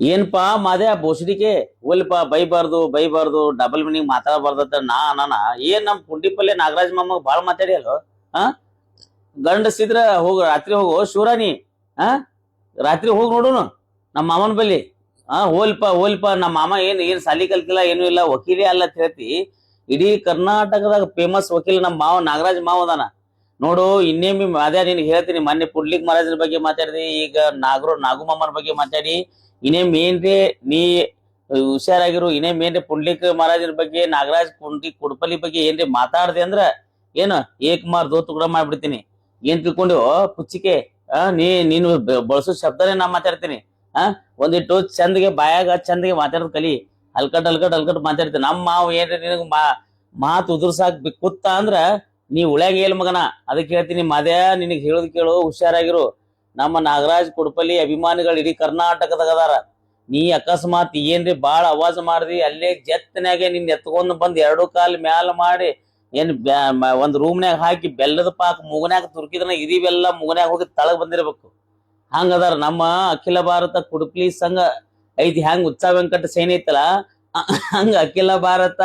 ಏನಪ್ಪಾ ಮಾದೇ ಬೋಸಡಿಕೆ ಒಲ್ಪ ಬೈಬಾರ್ದು double meaning ಮಾತಾಡಬಾರ್ದತ್ತ ಅನಾನ ಏನ್ ನಮ್ ಪುಂಡಿಪಲ್ಲೆ ನಾಗರಾಜ್ ಮಾಮಗ್ ಬಾಳ್ ಮಾತಾಡಿ ಅಲ್ಲೋ. ಹಾ, ಗಂಡಸಿದ್ರ ಹೋಗ ರಾತ್ರಿ ಹೋಗು ಶಿವರಾಣಿ. ಹಾ, ರಾತ್ರಿ ಹೋಗಿ ನೋಡುನು ನಮ್ಮ ಮಾಮನ ಬಲ್ಲಿ. ಹೋಲ್ಪ ನಮ್ಮ ಮಾಮ ಏನ್ ಸಾಲಿ ಕಲ್ತಿಲ್ಲ ಏನು ಇಲ್ಲ, ವಕೀಲಿ ಅಲ್ಲ ಅಂತ ಹೇಳ್ತಿ. ಇಡೀ ಕರ್ನಾಟಕದಾಗ ಫೇಮಸ್ ವಕೀಲ ನಮ್ಮ ಮಾವ ನಾಗರಾಜ್ ಮಾವ ಅದಾನ ನೋಡು. ಇನ್ನೇಮಿ ಅದೇ ನಿನ್ಗೆ ಹೇಳ್ತೀನಿ, ಮೊನ್ನೆ ಪುಂಡ್ಲಿಕ್ ಮಹಾರಾಜನ ಬಗ್ಗೆ ಮಾತಾಡಿದಿ, ಈಗ ನಾಗು ಮಾಮನ ಬಗ್ಗೆ ಮಾತಾಡಿ. ಇನ್ನೇಮ್ ಏನ್ರಿ ನೀ ಹುಷಾರಾಗಿರು. ಇನ್ನೇಮ್ ಏನ್ರಿ ಪುಂಡ್ಲಿಕ್ ಮಹಾರಾಜನ ಬಗ್ಗೆ, ನಾಗರಾಜ್ ಕುಡ್ಪಲ್ಲಿ ಬಗ್ಗೆ ಏನ್ರಿ ಮಾತಾಡ್ದೆ ಅಂದ್ರ ಏನು ಏಕಮಾರ್ ದೋತು ಕೂಡ ಮಾಡ್ಬಿಡ್ತೀನಿ. ಏನ್ ತಿಳ್ಕೊಂಡು ಪುಚ್ಚಿಕೆ? ನೀನು ಬಳಸೋ ಶಬ್ದನೇ ನಾ ಮಾತಾಡ್ತೀನಿ. ಒಂದಿಟ್ಟು ಚಂದಗೆ ಬಾಯಾಗ ಚಂದಗೆ ಮಾತಾಡೋದ್ ಕಲಿ. ಅಲ್ಕಟ್ ಮಾತಾಡ್ತೀನಿ. ನಮ್ಮ ಮಾವು ಏನ್ರಿ ನಿನಗ್ ಮಾತು ಉದುರ್ಸಾಕ್ ಕೂತ ಅಂದ್ರ ನೀ ಉಳ್ಯಾಗ ಏಲ್ ಮಗನ. ಅದಕ್ಕೆ ಹೇಳ್ತೀನಿ ಮಾದ್ಯಾ, ನಿನಗ್ ಹೇಳೋದ್ ಕೇಳು, ಹುಷಾರಾಗಿರು. ನಮ್ಮ ನಾಗರಾಜ್ ಕುಡ್ಪಲ್ಲಿ ಅಭಿಮಾನಿಗಳು ಇಡೀ ಕರ್ನಾಟಕದಾಗ ಅದಾರ. ನೀ ಅಕಸ್ಮಾತ್ ಏನ್ರಿ ಬಾಳ ಅವಾಜ್ ಮಾಡ್ದಿ, ಅಲ್ಲೇ ಜತ್ತನ್ಯಾಗೆ ನಿನ್ ಎತ್ಕೊಂಡ್ ಬಂದ್ ಎರಡು ಕಾಲ್ ಮ್ಯಾಲ ಮಾಡಿ ಒಂದ್ ರೂಮ್ನ್ಯಾಗ ಹಾಕಿ ಬೆಲ್ಲದ ಪಾಕ್ ಮುಗನ್ಯಾಗ ತುರ್ಕಿದ್ರ ಇದಿ ಬೆಲ್ಲ ಮುಗನ್ಯಾಗ ಹೋಗಿ ತಳಗ್ ಬಂದಿರ್ಬೇಕು. ಹಂಗದಾರ ನಮ್ಮ ಅಖಿಲ ಭಾರತ ಕುಡುಪ್ಲಿ ಸಂಘ ಐತಿ. ಹ್ಯಾಂಗ ಉತ್ಸವ ವೆಂಕಟ ಸೇನೆ ಐತಲ್ಲ, ಹಂಗ ಅಖಿಲ ಭಾರತ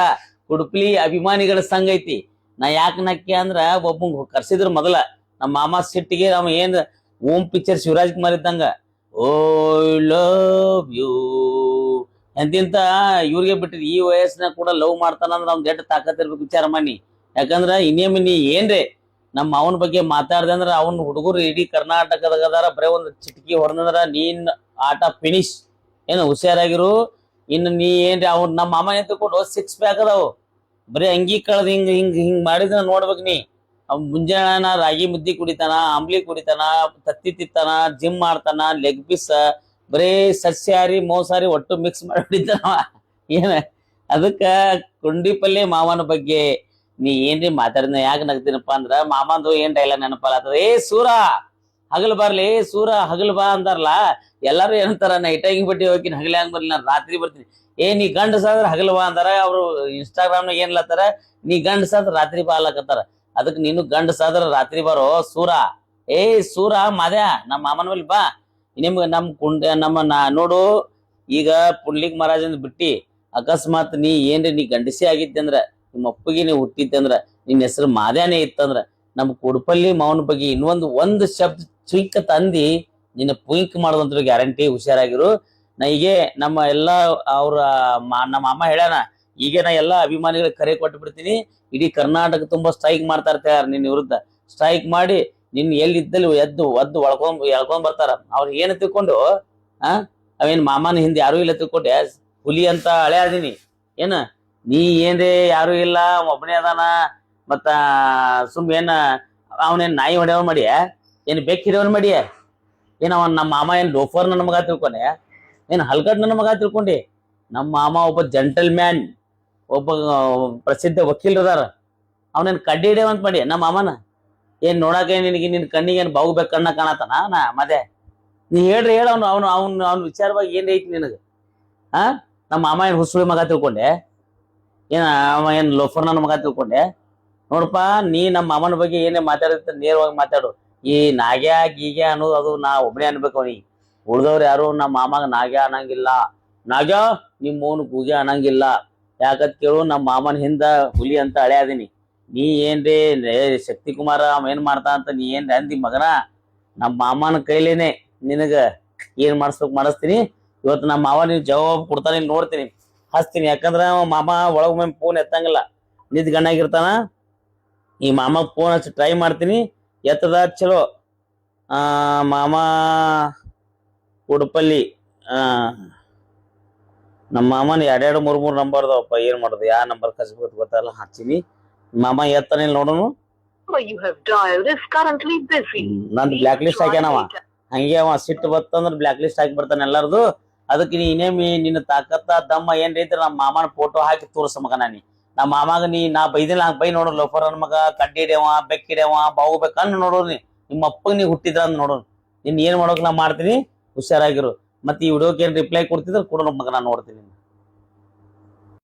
ಕುಡುಪ್ಲಿ ಅಭಿಮಾನಿಗಳ ಸಂಘ ಐತಿ. ನಾ ಯಾಕೆ ನಕ್ಕಿ ಅಂದ್ರ ಒಬ್ಬ ಕರ್ಸಿದ್ರ ಮೊದಲ ನಮ್ಮ ಮಾಮ ಸಿಟ್ಟಿಗೆ ನಾವ್ ಏನ್ ಓಂ ಪಿಕ್ಚರ್ ಶಿವರಾಜ್ ಕುಮಾರ್ ಇದ್ದಂಗ ಓ ಲವ್ ಯು ಎಂತಿಂತ ಇವ್ರಿಗೆ ಬಿಟ್ಟಿದ್. ಈ ವಯಸ್ಸಿನಾಗ ಕೂಡ ಲವ್ ಮಾಡ್ತಾನಂದ್ರ ಅವ್ನ್ ದೊಡ್ಡ ತಾಕತ್ ಇರ್ಬೇಕು ವಿಚಾರ ಮಾಡಿ. ಯಾಕಂದ್ರ ಇನ್ನೇಮ್ ನೀ ಏನ್ರಿ ನಮ್ಮ ಅವನ ಬಗ್ಗೆ ಮಾತಾಡ್ದೆ ಅಂದ್ರ ಅವ್ನ ಹುಡುಗರು ಇಡೀ ಕರ್ನಾಟಕದಾಗ ಅದಾರ. ಬರೇ ಒಂದ್ ಚಿಟಕಿ ಹೊಡೆದಂದ್ರ ನೀನ್ ಆಟ ಫಿನಿಶ್. ಏನು ಹುಷಾರಾಗಿರು. ಇನ್ನು ನೀ ಏನ್ರಿ ಅವ್ನ ನಮ್ಮ ಮಾಮ ಎತ್ಕೊಂಡು 6 ಪ್ಯಾಕ್ ಅದಾವು. ಬರೀ ಅಂಗಿ ಕಳ್ದ ಹಿಂಗ್ ಮಾಡಿದ್ರ ನೋಡ್ಬೇಕ್ ನೀ. ಅವ್ ಮುಂಜಾನೆ ರಾಗಿ ಮುದ್ದಿ ಕುಡಿತಾನ, ಆಂಬ್ಲಿ ಕುಡಿತಾನ, ತತ್ತಿ ತಿತ್ತಾನ, ಜಿಮ್ ಮಾಡ್ತಾನ, ಲೆಗ್ ಪೀಸ್, ಬರೇ ಸಸ್ಯಾಹಾರಿ ಮೋಸಾರಿ ಒಟ್ಟು ಮಿಕ್ಸ್ ಮಾಡಿ ಹೊಡಿತಾನ ಏನ. ಅದಕ್ಕ ಕುಂಡಿಪಲ್ಲೆ ಮಾವನ ಬಗ್ಗೆ ನೀ ಏನ್ರಿ ಮಾತಾಡಿನ ಯಾಕೆ ನಗ್ತೀನಪ್ಪ ಅಂದ್ರ ಮಾಮಂದು ಏನ್ ಡೈಲಾಗ್ ನೆನಪಲ್ಲ. ಏ ಸೂರ ಹಗಲ್ ಬರ್ಲಿ, ಸೂರ ಹಗಲ್ ಬಾ ಅಂತಾರಲ್ಲ. ಎಲ್ಲಾರು ಏನಂತಾರ, ನಾ ಇಟಾಗಿ ಬಟ್ಟಿ ಹೋಗಿ ಹಗಲೇ ಹಂಗ್ ಬರ್ಲಿ, ನಾನು ರಾತ್ರಿ ಬರ್ತೀನಿ. ನೀ ಗಂಡಸಾದ್ರ ಹಗಲ್ ಬಾ ಅಂತಾರ ಅವ್ರು. ಇನ್ಸ್ಟಾಗ್ರಾಮ್ ನಾಗ ಏನ್ಲತ್ತಾರ, ನೀ ಗಂಡಸಾದ್ರ ರಾತ್ರಿ ಬಾ ಅಲ್ಲಕತ್ತಾರ. ಅದಕ್ ನೀನು ಗಂಡಸಾದ್ರ ರಾತ್ರಿ ಬರೋ ಸೂರ. ಏ ಸೂರ ಮಾದ್ಯ ನಮ್ಮ ಮಾಮನ ಬಲ್ಲಿ ಬಾ. ನಿಮ್ಗ ನಮ್ಮ ನೋಡು, ಈಗ ಪುಂಡ್ಲಿಕ್ ಮಹಾರಾಜನ್ ಬಿಟ್ಟಿ ಅಕಸ್ಮಾತ್ ನೀ ಗಂಡಸಿ ಆಗಿದ್ದೆ ಅಂದ್ರ, ನಿಮ್ಮ ಅಪ್ಪಗೆ ನೀ ಹುಟ್ಟಿದ್ದೆ ಅಂದ್ರ, ನಿನ್ನ ಹೆಸರು ಮಾದ್ಯಾನೇ ಇತ್ತಂದ್ರ, ನಮ್ ಕುಡ್ಪಲ್ಲಿ ಮಾವನ ಬಗ್ಗೆ ಒಂದು ಶಬ್ದ ಚುಯ್ಕ ತಂದಿ ನಿನ್ನ ಪುಯ್ಕ್ ಮಾಡೋದಂತ ಗ್ಯಾರಂಟಿ. ಹುಷಾರಾಗಿರು. ನಾ ಹೀಗೆ ನಮ್ಮ ಎಲ್ಲಾ ನಮ್ಮ ಅಮ್ಮ ಹೇಳ್ಯಾನ, ಈಗ ನಾ ಎಲ್ಲಾ ಅಭಿಮಾನಿಗಳಿಗೆ ಕರೆ ಕೊಟ್ಟು ಬಿಡ್ತೀನಿ. ಇಡೀ ಕರ್ನಾಟಕ ತುಂಬಾ ಸ್ಟ್ರೈಕ್ ಮಾಡ್ತಾ ಇರ್ತಾರ ನಿನ್ನ ವಿರುದ್ಧ. ಸ್ಟ್ರೈಕ್ ಮಾಡಿ ನಿನ್ ಎಲ್ಲಿದ್ದಲ್ಲಿ ಒದ್ದು ಎಳ್ಕೊಂಡ್ ಬರ್ತಾರ. ಅವ್ರ ಏನ್ ತಿಳ್ಕೊಂಡು ಅವೇನ್ ಮಾಮನ ಹಿಂದೆ ಯಾರು ಇಲ್ಲ ತಿಳ್ಕೊಂಡೆ ಹುಲಿ ಅಂತ ಹಳೆ ಅದೀನಿ ಏನ. ನೀ ಏನ್ರಿ ಯಾರು ಇಲ್ಲ, ಒಬ್ಬನೇ ಅದಾನ. ಮತ್ತ ಏನ ಅವನೇನ್ ನಾಯಿ ಹೊಡೆಯವ್ ಮಾಡಿಯ, ಏನ್ ಬೆಕ್ ಹಿಡಿಯವನ್ ಮಾಡಿಯ, ಏನ್ ಅವನ್ ನಮ್ಮ ಮಾಮ ಏನ್ ಲೋಫರ್ ನನ್ನ ಮಗ ತಿಳ್ಕೊಂಡೆ, ಏನ್ ಹಲ್ಕಟ್ ನನ್ನ ಮಗ ತಿಳ್ಕೊಂಡಿ. ನಮ್ಮ ಮಾಮ ಒಬ್ಬ ಜೆಂಟಲ್ ಮ್ಯಾನ್, ಒಬ್ಬ ಪ್ರಸಿದ್ಧ ವಕೀಲರದಾರ. ಅವನೇನ್ ಕಡ್ಡಿ ಹಿಡಿಯವಂತ ಮಾಡಿ ನಮ್ಮ ಮಾಮನ. ಏನ್ ನೋಡಾಕ ನಿನ್ ಕಣ್ಣಿಗೆ ಏನ್ ಬಾವುಬೇಕ್ ಕಣ್ಣ ಕಾಣತಾನ ಮತ್ತೆ. ನೀ ಹೇಳ್ರಿ ಹೇಳ, ಅವ್ನ ವಿಚಾರವಾಗಿ ಏನ್ ಐತಿ ನಿನಗ? ನಮ್ಮ ಮಾಮ ಏನ್ ಹುಸುಳಿ ಮಗ ತಿಳ್ಕೊಂಡೆ, ಅವ ಏನ್ ಲೋಫರ್ ನನ್ನ ಮಗ ತಿಳ್ಕೊಂಡೆ? ನೋಡಪ್ಪ, ನೀ ನಮ್ಮ ಮಾಮನ ಬಗ್ಗೆ ಏನೇ ಮಾತಾಡಿರ್ತ ನೇರವಾಗಿ ಮಾತಾಡು. ಈ ನಾಗ್ಯ ಗೀಗ್ಯ ಅನ್ನೋದು ಅದು ನಾ ಒಬ್ಬನೇ ಅನ್ಬೇಕು ಅವನಿಗೆ. ಉಳ್ದವ್ರು ಯಾರು ನಮ್ಮ ಮಾಮಾಗ ನಾಗ್ಯ ಅನ್ನಂಗಿಲ್ಲ. ನಾಗ್ಯ ನಿಮ್ ಮೌನ್ ಗೂಗ್ಯ ಅನ್ನಂಗಿಲ್ಲ. ಯಾಕತ್ ಕೇಳು, ನಮ್ಮ ಮಾಮನ ಹಿಂದ ಹುಲಿ ಅಂತ ಹಳೆ ಅದೀನಿ. ನೀ ಏನ್ರಿ ಶಕ್ತಿ ಕುಮಾರ ಅವ ಏನ್ ಮಾಡ್ತಾ ಅಂತ ನೀ ಏನ್ ಅಂದಿ ಮಗನ? ನಮ್ಮ ಮಾಮನ ಕೈಲೇನೆ ನಿನಗ ಏನ್ ಮಾಡಿಸ್ತೀನಿ. ಇವತ್ತು ನಮ್ಮ ಮಾವ ನೀವ್ ಜವಾಬ್ ಕೊಡ್ತಾನೆ, ನೋಡ್ತೀನಿ, ಹಚ್ತೀನಿ. ಯಾಕಂದ್ರ ಮಾಮ ಒಳಗೊಮ್ಮೆ ಫೋನ್ ಎತ್ತಂಗಿಲ್ಲ, ನಿದ್ ಗಣ್ಣಾಗಿರ್ತಾನ. ಈ ಮಾಮ ಫೋನ್ ಹಚ್ಚಿ ಟ್ರೈ ಮಾಡ್ತೀನಿ, ಎತ್ತದ ಚಲೋ. ಮಾಮ ಉಡುಪಲ್ಲಿ ನಮ್ಮ ಮಾಮನ 2-3 ನಂಬರ್ ಅದಾವಪ್ಪ. ಏನ್ ಮಾಡೋದು, ಯಾವ ನಂಬರ್ ಕಚ್ಬೇಕು ಗೊತ್ತಲ್ಲ. ಹಚ್ಚಿನಿ, ಮಾಮ ಎತ್ತಾನಿಲ್ ನೋಡೋನು. ನಂದು ಬ್ಲಾಕ್ ಲಿಸ್ಟ್ ಹಾಕ್ಯಾನವ. ಹಂಗೆ ಅವ ಸಿಟ್ಟು ಬತ್ತಂದ್ರ ಬ್ಲಾಕ್ ಲಿಸ್ಟ್ ಹಾಕಿ ಬರ್ತಾನೆ ಎಲ್ಲಾರ್ದು. ಅದಕ್ಕೆ ನೀ ಇನ್ನೇಮಿ ನಿನ್ನ ತಾಕತ್ತ ದಮ್ಮ ಏನ್ ಐತಿ ನಮ್ಮ ಮಾಮನ ಫೋಟೋ ಹಾಕಿ ತೋರ್ಸ ಮಗ. ನಮ್ಮ ಮಾಮಾಗ ನಾ ಬೈದಿಲ್ಲ, ಹಂಗ ಬೈ ನೋಡು. ಲೋಫರ್ ನನ್ ಮಗ, ಕಡ್ಡಿ ಹಿಡ್ಯವ, ಬೆಕ್ ಹಿಡ್ಯವ, ಬಾವು ಬೆಕ್ಕ ಅನ್ನ ನೋಡೋರು. ನಿಮ್ಮ ಅಪ್ಪಗ್ ನೀ ಹುಟ್ಟಿದ್ರ ಅಂತ ನೋಡೋನು. ನಿನ್ ಏನ್ ಮಾಡೋಕ್ ನಾ ಮಾಡ್ತೀನಿ, ಹುಷಾರಾಗಿರು. ಮತ್ತೆ ಈ ವಿಡಿಯೋಕ್ಕೆ ಏನ್ ರಿಪ್ಲೈ ಕೊಡ್ತಿದ್ರ ಕೊಡೋ ಮಗ, ನಾ ನೋಡ್ತೀನಿ.